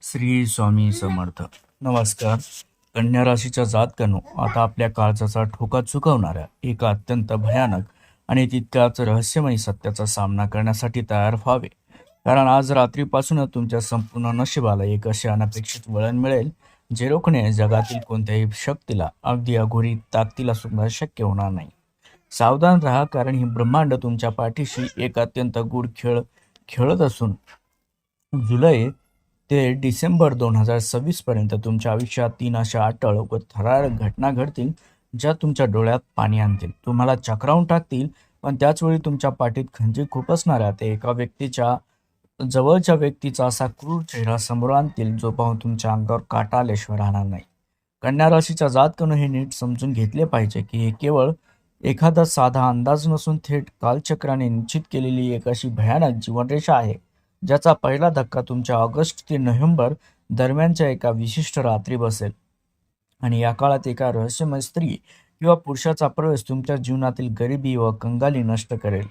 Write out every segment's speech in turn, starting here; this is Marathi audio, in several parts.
श्री स्वामी समर्थ. नमस्कार. कन्या राशीच्या जातकांनो, आता आपल्या काळजाचा ठोका चुकवणाऱ्या एका अत्यंत भयानक आणि तितक्याच रहस्यमयी सत्याचा सामना करण्यासाठी तयार व्हावे. कारण आज रात्रीपासूनच तुमच्या संपूर्ण नशिबाला एक असे अनपेक्षित वळण मिळेल जे रोखणे जगातील कोणत्याही शक्तीला, अगदी अघोरी ताकदीला सुद्धा शक्य होणार नाही. सावधान राहा, कारण ही ब्रह्मांड तुमच्या पाठीशी एक अत्यंत गूढ खेळ खेळत असून जुलै ते डिसेंबर 2026 पर्यंत तुमच्या आयुष्यात 3 अशा अटळ व थरारक घटना घडतील ज्या तुमच्या डोळ्यात पाणी आणतील, तुम्हाला चक्रावून टाकतील, पण त्याचवेळी तुमच्या पाठीत खंजीर खुपसणाऱ्या ते एका व्यक्तीच्या जवळच्या व्यक्तीचा असा क्रूर चेहरा समोर आणतील जो पाहून तुमच्या अंगावर काटा आल्याशिवाय राहणार नाही. कन्या राशीच्या जातकानं हे नीट समजून घेतले पाहिजे की हे केवळ एखादा साधा अंदाज नसून थेट कालचक्राने निश्चित केलेली एक अशी भयानक जीवनरेषा आहे ज्याचा पहिला धक्का तुमच्या ऑगस्ट ते नोव्हेंबर दरम्यानच्या एका विशिष्ट रात्री बसेल. आणि या काळात एका रहस्यमय स्त्री किंवा पुरुषाचा प्रवेश तुमच्या जीवनातील गरिबी व कंगाली नष्ट करेल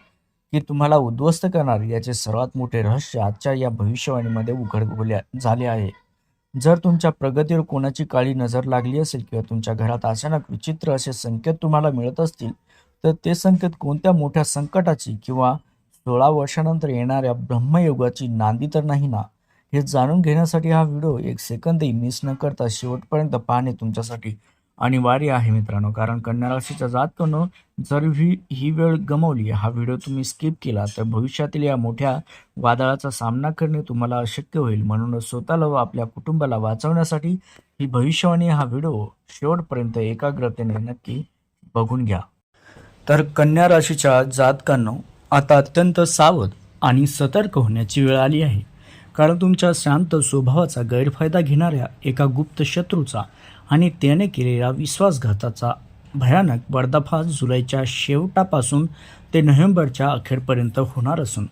की तुम्हाला उद्ध्वस्त करणार, याचे सर्वात मोठे रहस्य आजच्या या भविष्यवाणीमध्ये उघड झाले आहे. जर तुमच्या प्रगतीवर कोणाची काळी नजर लागली असेल किंवा तुमच्या घरात अचानक विचित्र असे संकेत तुम्हाला मिळत असतील, तर ते संकेत कोणत्या मोठ्या संकटाची किंवा 16 वर्षानंतर येणाऱ्या ब्रह्मयुगाची नांदी तर नाही ना? हे जाणून घेण्यासाठी हा व्हिडिओ एक सेकंदही मिस न करता शेवटपर्यंत पाहणे तुमच्यासाठी अनिवार्य आहे मित्रांनो. कारण कन्या राशीच्या जातकांनो, जर ही वेळ गमावली, हा व्हिडिओ तुम्ही स्किप केला, तर भविष्यातील या मोठ्या वादळाचा सामना करणे तुम्हाला अशक्य होईल. म्हणूनच स्वतःला व आपल्या कुटुंबाला वाचवण्यासाठी ही भविष्यवाणी, हा व्हिडिओ शेवटपर्यंत एकाग्रतेने नक्की बघून घ्या. तर कन्या राशीच्या जातकांनो, आता अत्यंत सावध आणि सतर्क होण्याची वेळ आली आहे. कारण तुमच्या शांत स्वभावाचा गैरफायदा घेणाऱ्या एका गुप्त शत्रूचा आणि त्याने केलेल्या विश्वासघाताचा भयानक पर्दाफाश जुलैच्या शेवटापासून ते नोव्हेंबरच्या अखेरपर्यंत होणार असून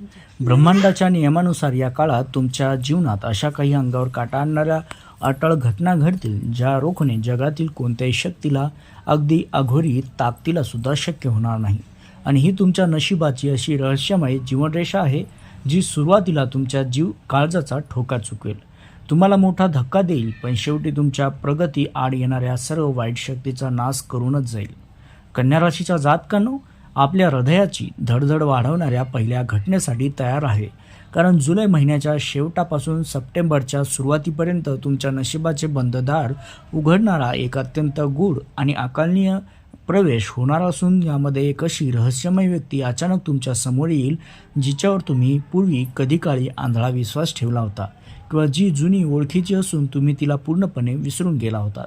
ब्रह्मांडाच्या नियमानुसार या काळात तुमच्या जीवनात अशा काही अंगावर काटा आणणाऱ्या अटळ घटना घडतील ज्या रोखणे जगातील कोणत्याही शक्तीला, अगदी अघोरी ताकदीला सुद्धा शक्य होणार नाही. आणि ही तुमच्या नशिबाची अशी रहस्यमय जीवनरेषा आहे जी सुरुवातीला तुमच्या काळजाचा ठोका चुकवेल, तुम्हाला मोठा धक्का देईल, पण शेवटी तुमच्या प्रगती आड येणाऱ्या सर्व वाईट शक्तीचा नाश करूनच जाईल. कन्या राशीच्या जातकांनो, आपल्या हृदयाची धडधड वाढवणाऱ्या पहिल्या घटनेसाठी तयार आहे. कारण जुलै महिन्याच्या शेवटापासून सप्टेंबरच्या सुरुवातीपर्यंत तुमच्या नशिबाचे बंधदार उघडणारा एक अत्यंत गूढ आणि अकालनीय प्रवेश होणार असून यामध्ये एक अशी रहस्यमय व्यक्ती अचानक तुमच्या समोर येईल जिच्यावर तुम्ही पूर्वी कधी काळी आंधळा विश्वास ठेवला होता किंवा जी जुनी ओळखीची असून तुम्ही तिला पूर्णपणे विसरून गेला होता.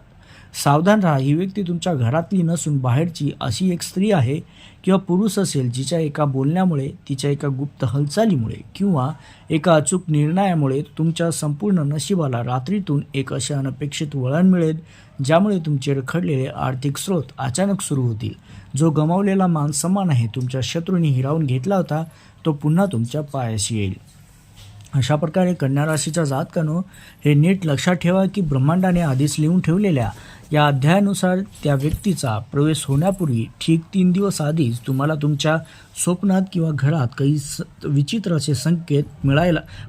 सावधान राहा, ही व्यक्ती तुमच्या घरातली नसून बाहेरची अशी एक स्त्री आहे किंवा पुरुष असेल जिच्या एका बोलण्यामुळे, तिच्या एका गुप्त हालचालीमुळे किंवा एका अचूक निर्णयामुळे तुमच्या संपूर्ण नशिबाला रात्रीतून एक असे अनपेक्षित वळण मिळेल ज्यामुळे तुमचे रखडलेले आर्थिक स्रोत अचानक सुरू होतील. जो गमावलेला मानसन्मान आहे तुमच्या शत्रूंनी हिरावून घेतला होता, तो पुन्हा तुमच्या पायाशी येईल. अशा प्रकारे कन्या राशीच्या जातकांनो, हे नीट लक्षात ठेवा की ब्रह्मांडाने आधीच लिहून ठेवलेल्या या अध्यायानुसार त्या व्यक्तीचा प्रवेश होण्यापूर्वी ठीक 3 दिवस आधीच तुम्हाला तुमच्या स्वप्नात किंवा घरात काही विचित्र असे संकेत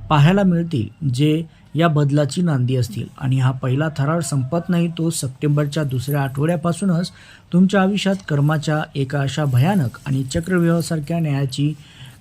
पाहायला मिळतील जे या बदलाची नांदी असतील. आणि हा पहिला थरार संपत नाही, तो सप्टेंबरच्या दुसऱ्या आठवड्यापासूनच तुमच्या आयुष्यात कर्माच्या एका अशा भयानक आणि चक्रव्यूहासारख्या न्यायाची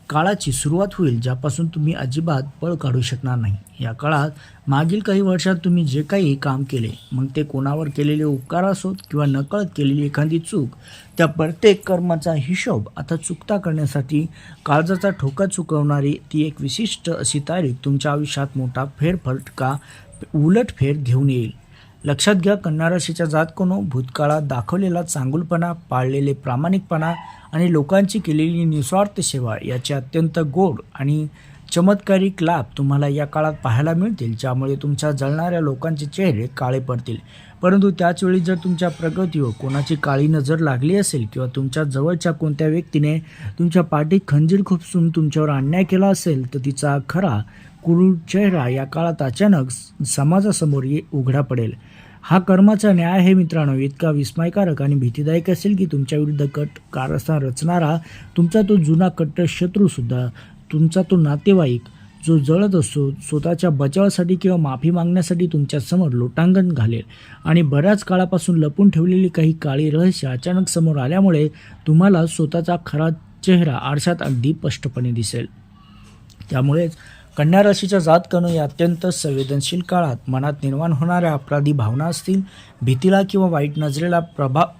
काळाची सुरुवात होईल ज्यापासून तुम्ही अजिबात पळ काढू शकणार नाही. या काळात मागील काही वर्षात तुम्ही जे काही काम केले, मग ते कोणावर केलेले उपकार असोत किंवा नकळत केलेली एखादी चूक, त्या प्रत्येक कर्माचा हिशोब आता चुकता करण्यासाठी काळजाचा ठोका चुकवणारी ती एक विशिष्ट अशी तारीख तुमच्या आयुष्यात मोठा फेरफटका, उलटफेर घेऊन येईल. लक्षात घ्या कन्या राशीच्या जातकांनो, भूतकाळात दाखवलेला चांगुलपणा, पाळलेले प्रामाणिकपणा आणि लोकांची केलेली निस्वार्थ सेवा याचे अत्यंत गोड आणि चमत्कारिक लाभ तुम्हाला या काळात पाहायला मिळतील, ज्यामुळे तुमच्या जळणाऱ्या लोकांचे चेहरे काळे पडतील. परंतु त्याचवेळी जर तुमच्या प्रगतीवर कोणाची काळी नजर लागली असेल किंवा तुमच्या जवळच्या कोणत्या व्यक्तीने तुमच्या पाठीत खंजीर खुपसून तुमच्यावर अन्याय केला असेल, तर तिचा खरा क्रूर चेहरा या काळात अचानक समाजासमोर उघडा पडेल. हा कर्माचा न्याय आहे मित्रांनो, इतका विस्मयकारक आणि भीतीदायक असेल की तुमच्या विरुद्ध कट कारस्थान रचणारा तुमचा तो जुना कट्टर शत्रूसुद्धा, तुमचा तो नातेवाईक जो जळत असतो स्वतःच्या बचावासाठी किंवा माफी मागण्यासाठी तुमच्यासमोर लोटांगण घालेल आणि बऱ्याच काळापासून लपून ठेवलेली काही काळी रहस्य अचानक समोर आल्यामुळे तुम्हाला स्वतःचा खरा चेहरा आरशात अगदी स्पष्टपणे दिसेल. त्यामुळेच कन्या राशीच्या जातकानं या अत्यंत संवेदनशील काळात मनात निर्माण होणाऱ्या अपराधी भावना असतील, भीतीला किंवा वाईट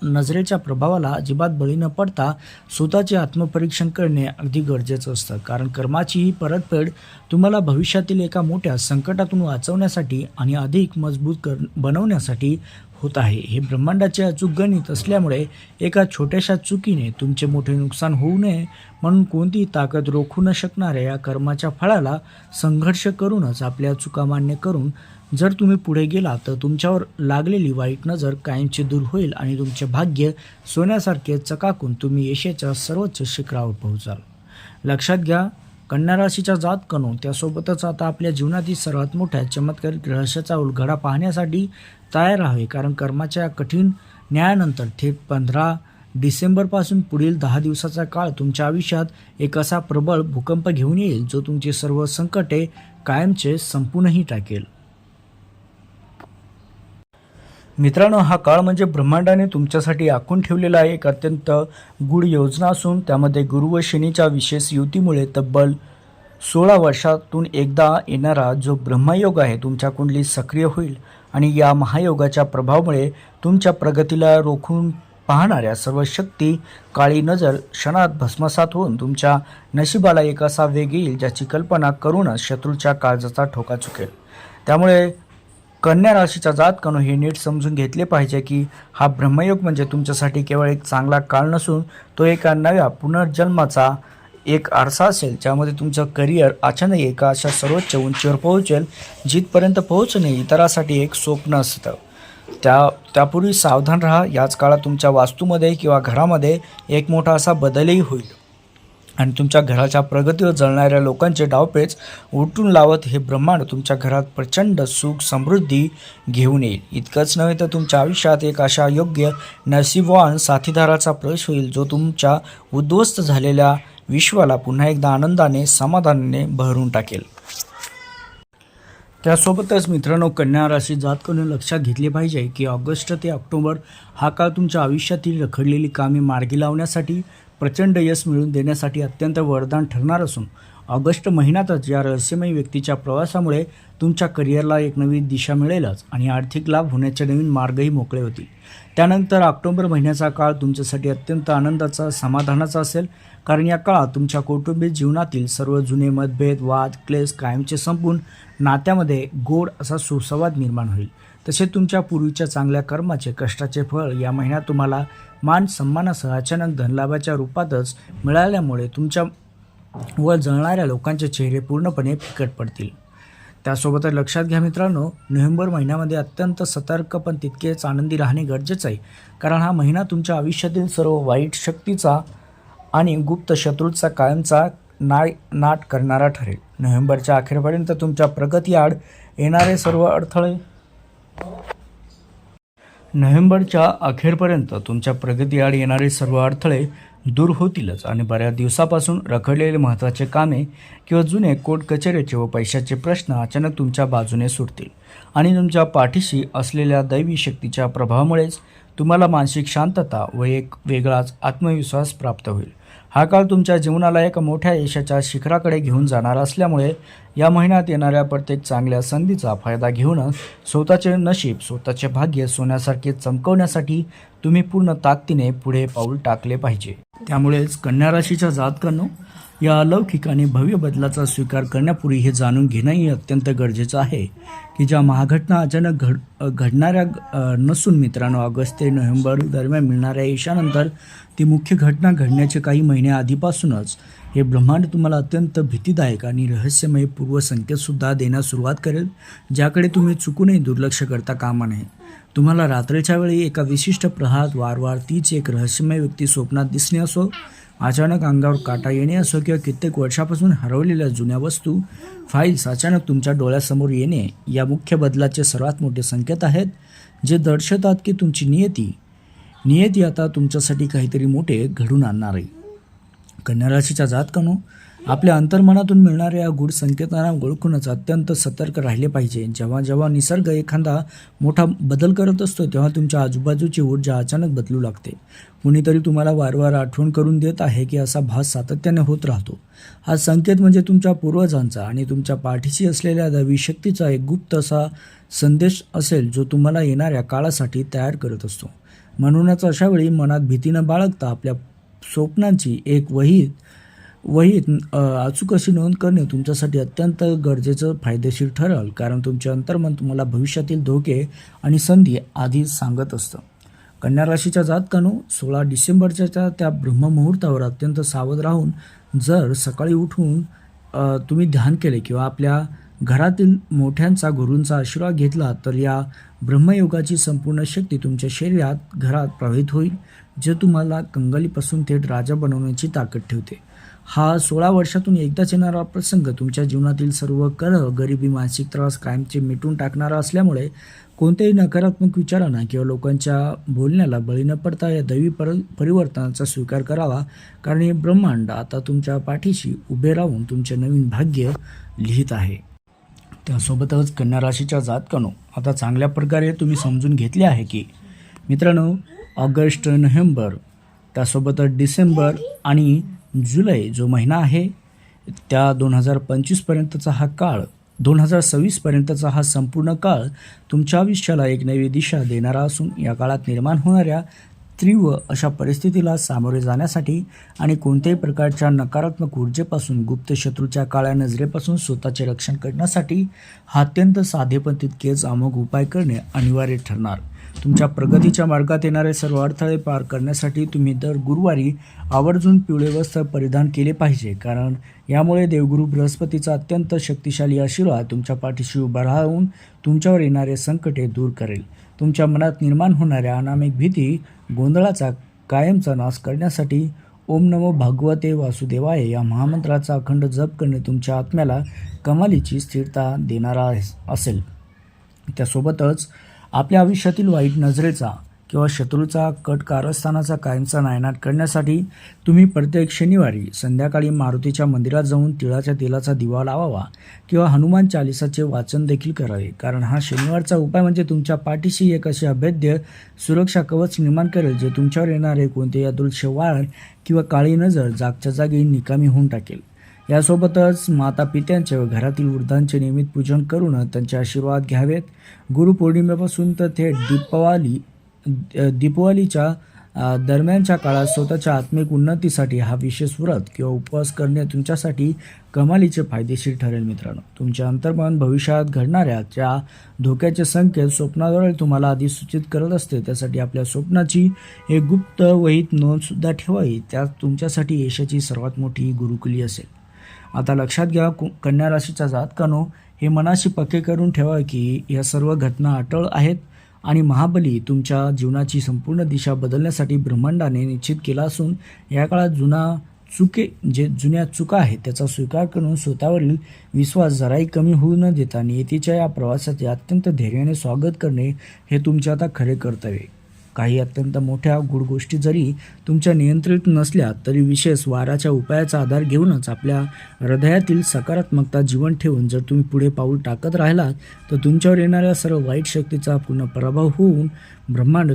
नजरेच्या प्रभावाला अजिबात बळी न पडता स्वतःचे आत्मपरीक्षण करणे अगदी गरजेचं असतं. कारण कर्माची ही परतफेड तुम्हाला भविष्यातील एका मोठ्या संकटातून वाचवण्यासाठी आणि अधिक मजबूत बनवण्यासाठी होत आहे. हे ब्रह्मांडाचे अचूक गणित असल्यामुळे एका छोट्याशा चुकीने तुमचे मोठे नुकसान होऊ नये म्हणून कोणतीही ताकद रोखू न शकणाऱ्या या कर्माच्या फळाला संघर्ष करूनच आपल्या चुका मान्य करून जर तुम्ही पुढे गेला तर तुमच्यावर लागलेली वाईट नजर कायमची दूर होईल आणि तुमचे भाग्य सोन्यासारखे चकाकून तुम्ही यशाच्या सर्वोच्च शिखरावर पोहोचाल. लक्षात घ्या, कन्या राशीच्या जातकानो त्यासोबतच आता आपल्या जीवनातील सर्वात मोठ्या चमत्कारिक रहस्याचा उलगडा पाहण्यासाठी तयार राहावे. कारण कर्माच्या कठीण न्यायानंतर थेट 15 डिसेंबरपासून पुढील 10 दिवसाचा काळ तुमच्या आयुष्यात एक असा प्रबळ भूकंप घेऊन येईल जो तुमची सर्व संकटे कायमचे संपूनही टाकेल. मित्रांनो, हा काळ म्हणजे ब्रह्मांडाने तुमच्यासाठी आखून ठेवलेला एक अत्यंत गूढ योजना असून त्यामध्ये गुरु व शनीच्या विशेष युतीमुळे तब्बल 16 वर्षातून एकदा येणारा जो ब्रह्मयोग आहे तुमच्या कुंडलीत सक्रिय होईल आणि या महायोगाच्या प्रभावामुळे तुमच्या प्रगतीला रोखून पाहणाऱ्या सर्व शक्ती काळी नजर क्षणात भस्मसात होऊन तुमच्या नशिबाला एक असा वेग येईल ज्याची कल्पना करूनच शत्रूच्या काळजाचा ठोका चुकेल. त्यामुळे कन्या राशीच्या जातकानो हे नीट समजून घेतले पाहिजे की हा ब्रह्मयोग म्हणजे तुमच्यासाठी केवळ एक चांगला काळ नसून तो एका नव्या पुनर्जन्माचा एक आरसा असेल ज्यामध्ये तुमचं करिअर अचानक एका अशा सर्वोच्च उंचीवर पोहोचेल जिथपर्यंत पोहोचणे इतरांसाठी एक स्वप्न असतं. त्यापूर्वी सावधान राहा. याच काळात तुमच्या वास्तूमध्ये किंवा घरामध्ये एक मोठा असा बदलही होईल आणि तुमच्या घराच्या प्रगतीवर जळणाऱ्या लोकांचे डावपेच उलटून लावत हे ब्रह्मांड तुमच्या घरात प्रचंड सुख समृद्धी घेऊन येईल. इतकंच नव्हे तर तुमच्या आयुष्यात एक अशा योग्य नशीबवान साथीदाराचा प्रवेश होईल जो तुमच्या उद्ध्वस्त झालेल्या विश्वाला पुन्हा एकदा आनंदाने समाधानाने भरून टाकेल. त्यासोबतच मित्रांनो, कन्या राशी जातकाने लक्षात घेतले पाहिजे की ऑगस्ट ते ऑक्टोबर हा काळ तुमच्या आयुष्यातील रखडलेली कामे मार्गी लावण्यासाठी प्रचंड यश मिळवून देण्यासाठी अत्यंत वरदान ठरणार असून ऑगस्ट महिन्यातच या रहस्यमयी व्यक्तीच्या प्रवासामुळे तुमच्या करिअरला एक नवी दिशा मिळेलच आणि आर्थिक लाभ होण्याचे नवीन मार्गही मोकळे होतील. त्यानंतर ऑक्टोबर महिन्याचा काळ तुमच्यासाठी अत्यंत आनंदाचा समाधानाचा असेल कारण या काळात तुमच्या कौटुंबिक जीवनातील सर्व जुने मतभेद वाद क्लेश कायमचे संपून नात्यामध्ये गोड असा सुसंवाद निर्माण होईल. तसेच तुमच्या पूर्वीच्या चांगल्या कर्माचे कष्टाचे फळ या महिन्यात तुम्हाला मान सन्मानासह अचानक धनलाभाच्या रूपातच मिळाल्यामुळे तुमच्या वर जळणाऱ्या लोकांचे चेहरे पूर्णपणे फिकट पडतील. त्यासोबतच लक्षात घ्या मित्रांनो, नोव्हेंबर महिन्यामध्ये अत्यंत सतर्क पण तितकेच आनंदी राहणे गरजेचं आहे कारण हा महिना तुमच्या आयुष्यातील सर्व वाईट शक्तीचा आणि गुप्त शत्रूचा कायमचा नाट करणारा ठरेल. नोव्हेंबरच्या अखेरपर्यंत तुमच्या प्रगतीआड येणारे सर्व अडथळे दूर होतीलच आणि बऱ्याच दिवसापासून रखडलेले महत्त्वाचे कामे किंवा जुने कोर्ट कचेरीचे व पैशाचे प्रश्न अचानक तुमच्या बाजूने सुटतील आणि तुमच्या पाठीशी असलेल्या दैवी शक्तीच्या प्रभावामुळेच तुम्हाला मानसिक शांतता व एक वेगळाच आत्मविश्वास प्राप्त होईल. हा काळ तुमच्या जीवनाला एका मोठ्या यशाच्या शिखराकडे घेऊन जाणार असल्यामुळे या महिन्यात येणाऱ्या प्रत्येक चांगल्या संधीचा फायदा घेऊनच स्वतःचे नशीब स्वतःचे भाग्य सोन्यासारखे चमकवण्यासाठी तुम्ही पूर्ण ताकदीने पुढे पाऊल टाकले पाहिजे. त्यामुळेच कन्या राशीच्या जातकांनो या अलौकिक आणि भव्य बदलाचा स्वीकार करण्यापूर्वी हे जाणून घेणंही अत्यंत गरजेचं आहे की ज्या महाघटना अचानक घडणाऱ्या नसून मित्रांनो ऑगस्ट ते नोव्हेंबर दरम्यान मिळणाऱ्या यशानंतर ती मुख्य घटना घडण्याचे काही महिने आधीपासूनच हे ब्रह्मांड तुम्हाला अत्यंत भीतीदायक आणि रहस्यमय पूर्वसंकेतसुद्धा देण्यास सुरुवात करेल ज्याकडे तुम्ही चुकूनही दुर्लक्ष करता कामा नये. तुम्हाला रात्रीच्या वेळी एका विशिष्ट प्रहारात वारंवार तीच एक रहस्यमय व्यक्ती स्वप्नात दिसणे असो, अचानक अंगावर काटा येणे असो किंवा कित्येक वर्षापासून हरवलेल्या जुन्या वस्तू फाईल्स अचानक तुमच्या डोळ्यासमोर येणे या मुख्य बदलाचे सर्वात मोठे संकेत आहेत जे दर्शवतात की तुमची नियती आता तुमच्यासाठी काहीतरी मोठे घडून आणणार आहे. कन्या राशीच्या जातकानो आपल्या अंतर्मनातून मिळणाऱ्या या गूढ संकेतांना ओळखूनच अत्यंत सतर्क राहिले पाहिजे. जेव्हा जेव्हा निसर्ग एखादा मोठा बदल करत असतो तेव्हा तुमच्या आजूबाजूची ऊर्जा अचानक बदलू लागते. कुणीतरी तुम्हाला वारंवार आठवण करून देत आहे की असा भास सातत्याने होत राहतो. हा संकेत म्हणजे तुमच्या पूर्वजांचा आणि तुमच्या पाठीशी असलेल्या दैवी शक्तीचा एक गुप्त असा संदेश असेल जो तुम्हाला येणाऱ्या काळासाठी तयार करत असतो. म्हणूनच अशा वेळी मनात भीती न बाळगता आपल्या स्वप्नांची एक वहीत अचूक अशी नोंद करणे तुमच्यासाठी अत्यंत गरजेचं फायदेशीर ठरेल, कारण तुमचे अंतर्मन तुम्हाला भविष्यातील धोके आणि संधी आधीच सांगत असतं. कन्या राशीच्या जातकांनो, 16 डिसेंबरच्या त्या ब्रह्ममुहूर्तावर अत्यंत सावध राहून जर सकाळी उठून तुम्ही ध्यान केले किंवा आपल्या घरातील मोठ्यांचा गुरूंचा आशीर्वाद घेतला तर या ब्रह्मयोगाची संपूर्ण शक्ती तुमच्या शरीरात घरात प्रवाहित होईल, जे तुम्हाला कंगालीपासून थेट राजा बनवण्याची ताकद ठेवते. हा 16 वर्षातून एकदाच येणारा प्रसंग तुमच्या जीवनातील सर्व कलह, गरिबी, मानसिक त्रास कायमचे मिटून टाकणारा असल्यामुळे कोणत्याही नकारात्मक विचारांना किंवा लोकांच्या बोलण्याला बळी न पडता या दैवी परिवर्तनाचा स्वीकार करावा, कारण हे ब्रह्मांड आता तुमच्या पाठीशी उभे राहून तुमचे नवीन भाग्य लिहित आहे. त्यासोबतच कन्या राशीच्या जातकांनो, आता चांगल्या प्रकारे तुम्ही समजून घेतले आहे की मित्रांनो, ऑगस्ट, नोव्हेंबर, त्यासोबतच डिसेंबर आणि जुलै जो महिना आहे त्या 2025पर्यंतचा हा काळ, 2026पर्यंतचा हा संपूर्ण काळ तुमच्या आयुष्याला एक नवी दिशा देणारा असून या काळात निर्माण होणाऱ्या तीव्र अशा परिस्थितीला सामोरे जाण्यासाठी आणि कोणत्याही प्रकारच्या नकारात्मक ऊर्जेपासून, गुप्त शत्रूच्या काळ्या नजरेपासून स्वतःचे रक्षण करण्यासाठी हा अत्यंत साधे पण तितकेच अमोघ उपाय करणे अनिवार्य ठरणार. तुमच्या प्रगतीच्या मार्गात येणारे सर्व अडथळे पार करण्यासाठी तुम्ही दर गुरुवारी आवर्जून पिवळे वस्त्र परिधान केले पाहिजे, कारण यामुळे देवगुरू बृहस्पतीचा अत्यंत शक्तिशाली आशीर्वाद तुमच्या पाठीशी उभा राहून तुमच्यावर येणारे संकटे दूर करेल. तुमच्या मनात निर्माण होणाऱ्या अनामिक भीती, गोंधळाचा कायमचा नाश करण्यासाठी ओम नमो भगवते वासुदेवाय या महामंत्राचा अखंड जप करणे तुमच्या आत्म्याला कमालीची स्थिरता देणारा असेल. त्यासोबतच आपल्या आयुष्यातील वाईट नजरेचा किंवा शत्रूचा कट कारस्थानाचा कायमचा नायनाट करण्यासाठी तुम्ही प्रत्येक शनिवारी संध्याकाळी मारुतीच्या मंदिरात जाऊन तिळाच्या तेलाचा दिवा लावावा किंवा हनुमान चालिसाचे वाचन देखील करावे, कारण हा शनिवारचा उपाय म्हणजे तुमच्या पाठीशी एक असे अभेद्य सुरक्षा कवच निर्माण करेल जे तुमच्यावर येणारे कोणतेही अदृश्य वाळ किंवा काळी नजर जागच्या जागी निकामी होऊन टाकेल. यासोबतच माता पित्यांचे व घरातील वृद्धांचे नियमित पूजन करून त्यांचे आशीर्वाद घ्यावेत. गुरुपौर्णिमेपासून तर थेट दीपावलीच्या दरम्यानच्या काळात स्वतःच्या आत्मिक उन्नतीसाठी हा विशेष व्रत किंवा उपवास करणे तुमच्यासाठी कमालीचे फायदेशीर ठरेल. मित्रांनो, तुमचे अंतर्मन भविष्यात घडणाऱ्या त्या धोक्याचे संकेत स्वप्नाद्वारे तुम्हाला आधी सूचित करत असते. त्यासाठी आपल्या स्वप्नाची एक गुप्त वहीत नोंदसुद्धा ठेवावी. त्यात तुमच्यासाठी यशाची सर्वात मोठी गुरुकुली असेल. आता लक्षात घ्या कन्या राशीच्या जातकांनो, हे मनाशी पक्के करून ठेवा की या सर्व घटना अटळ आहेत आणि महाबली तुमच्या जीवनाची संपूर्ण दिशा बदलण्यासाठी ब्रह्मांडाने निश्चित केला असून या काळात जुन्या चुका आहेत त्याचा स्वीकार करून स्वतःवरील विश्वास जराही कमी होऊ न देता नियतीच्या या प्रवासाचे अत्यंत धैर्याने स्वागत करणे हे तुमचे आता खरे कर्तव्य. काही अत्यंत मोठ्या गूढ गोष्टी जरी तुमच्या नियंत्रित नसल्या तरी विशेष वाराच्या उपायाचा आधार घेऊनच आपल्या हृदयातील सकारात्मकता जीवन ठेवून जर तुम्ही पुढे पाऊल टाकत राहिलात तर तुमच्यावर येणाऱ्या सर्व वाईट शक्तीचा पूर्ण पराभव होऊन ब्रह्मांड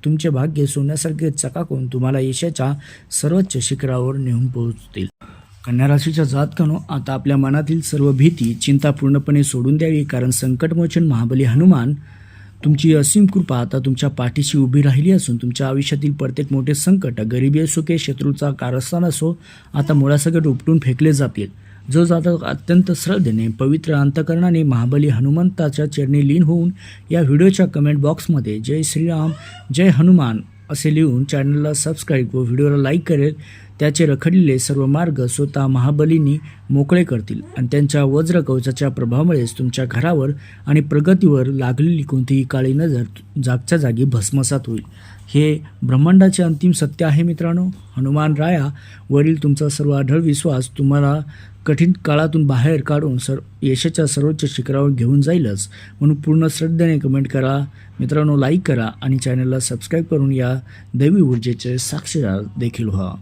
तुमचे भाग्य सोन्यासारखे चकाकून तुम्हाला यशाच्या सर्वोच्च शिखरावर नेऊन पोहोचतील. कन्या राशीच्या जातकांनो, आता आपल्या मनातील सर्व भीती, चिंता पूर्णपणे सोडून द्यावी, कारण संकटमोचन महाबली हनुमान तुमची असीम कृपा आता तुमच्या पाठीशी उभी राहिली असून तुमच्या आयुष्यातील प्रत्येक मोठे संकट, गरिबी असो की शत्रूचा कारस्थान असो, आता मुळासकट उपटून फेकले जातील. जो जातक अत्यंत श्रद्धेने, पवित्र अंतकरणाने महाबली हनुमंताच्या चरणी लीन होऊन या व्हिडिओच्या कमेंट बॉक्समध्ये जय श्रीराम, जय हनुमान असे लिहून चॅनलला सबस्क्राईब व व्हिडिओला लाईक करेल, त्याचे रखडलेले सर्व मार्ग स्वतः महाबलींनी मोकळे करतील आणि त्यांच्या वज्र कवचाच्या प्रभावामुळेच तुमच्या घरावर आणि प्रगतीवर लागलेली कोणतीही काळी नजर जागच्या जागी भस्मसात होईल. हे ब्रह्मांडाचे अंतिम सत्य आहे. मित्रांनो, हनुमान राया वरील तुमचा सर्व अढळ विश्वास तुम्हाला कठीण काळातून बाहेर काढून यशाच्या सर्वोच्च शिखरावर घेऊन जाईलच. म्हणून पूर्ण श्रद्धेने कमेंट करा मित्रांनो, लाईक करा आणि चॅनलला सबस्क्राईब करून या दैवी ऊर्जेचे साक्षीदार देखील व्हा.